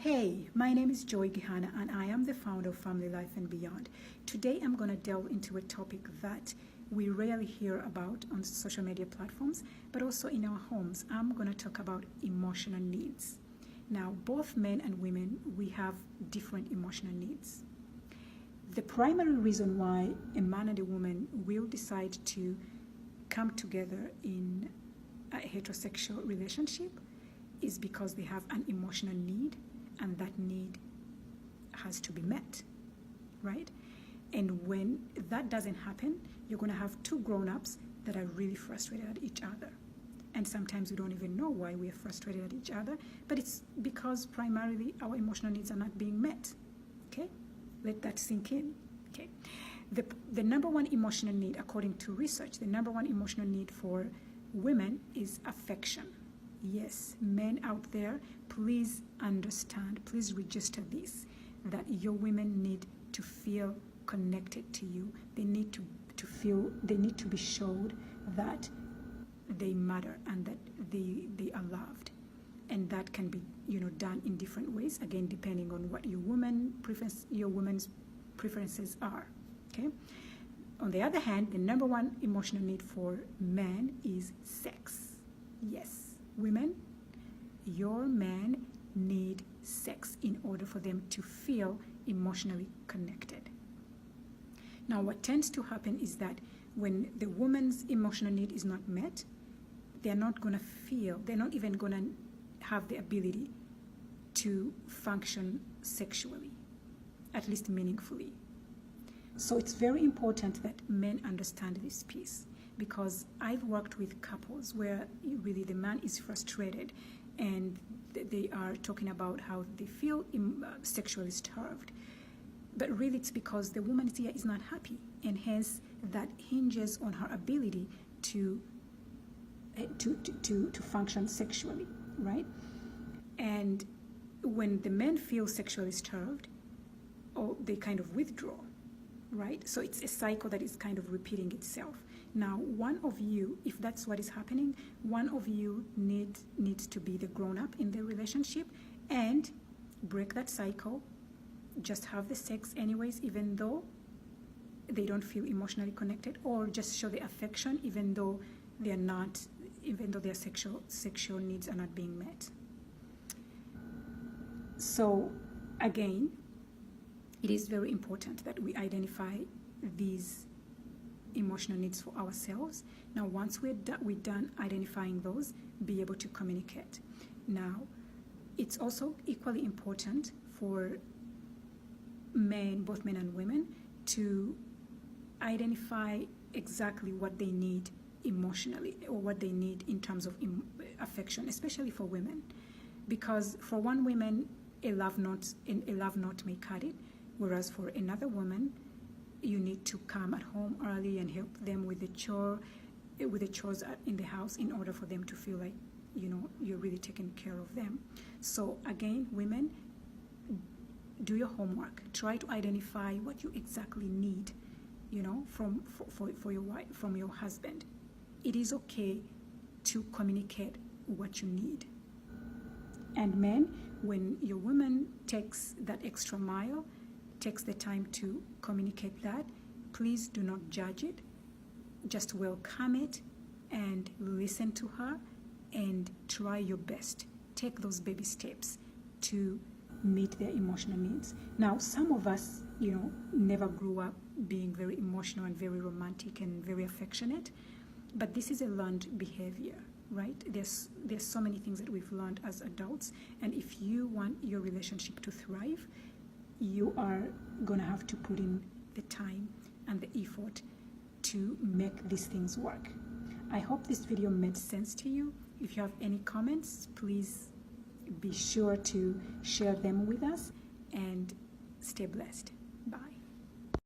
Hey, my name is Joy Gihana and I am the founder of Family Life and Beyond. Today I'm going to delve into a topic that we rarely hear about on social media platforms, but also in our homes. I'm going to talk about emotional needs. Now, both men and women, we have different emotional needs. The primary reason why a man and a woman will decide to come together in a heterosexual relationship is because they have an emotional need, and that need has to be met, right? And when that doesn't happen, you're going to have two grown-ups that are really frustrated at each other. And sometimes we don't even know why we are frustrated at each other, but it's because primarily our emotional needs are not being met, okay? Let that sink in, okay? The number one emotional need, according to research, the number one emotional need for women is affection. Yes, men out there, please understand, please register this, that your women need to feel connected to you. They need to feel, they need to be showed that they matter and that they are loved. And that can be, done in different ways, again, depending on what your woman's preferences are, okay? On the other hand, the number one emotional need for men is sex. Yes. Women, your men need sex in order for them to feel emotionally connected. Now, what tends to happen is that when the woman's emotional need is not met, they're not going to feel, they're not even going to have the ability to function sexually, at least meaningfully. So it's very important that men understand this piece, because I've worked with couples where really the man is frustrated and they are talking about how they feel sexually starved. But really it's because the woman is not happy, and hence that hinges on her ability to function sexually, right? And when the men feel sexually starved, they kind of withdraw, right? So it's a cycle that is kind of repeating itself. Now, one of you, if that's what is happening, one of you needs to be the grown-up in the relationship and break that cycle, just have the sex anyways, even though they don't feel emotionally connected, or just show the affection even though their sexual needs are not being met. So, again, it is very important that we identify these emotional needs for ourselves. Now, once we're done identifying those, be able to communicate. Now, it's also equally important for men, both men and women, to identify exactly what they need emotionally, or what they need in terms of affection, especially for women. Because for one woman, a love note may cut it, whereas for another woman, you need to come at home early and help them with the chores in the house in order for them to feel like, you're really taking care of them. So again, women, do your homework. Try to identify what you exactly need, from your husband. It is okay to communicate what you need. And men, when your woman takes that extra mile, takes the time to communicate that, please do not judge it. Just welcome it and listen to her and try your best. Take those baby steps to meet their emotional needs. Now, some of us, never grew up being very emotional and very romantic and very affectionate, but this is a learned behavior, right? There's so many things that we've learned as adults, and if you want your relationship to thrive, you are going to have to put in the time and the effort to make these things work. I hope this video made sense to you. If you have any comments, please be sure to share them with us, and stay blessed.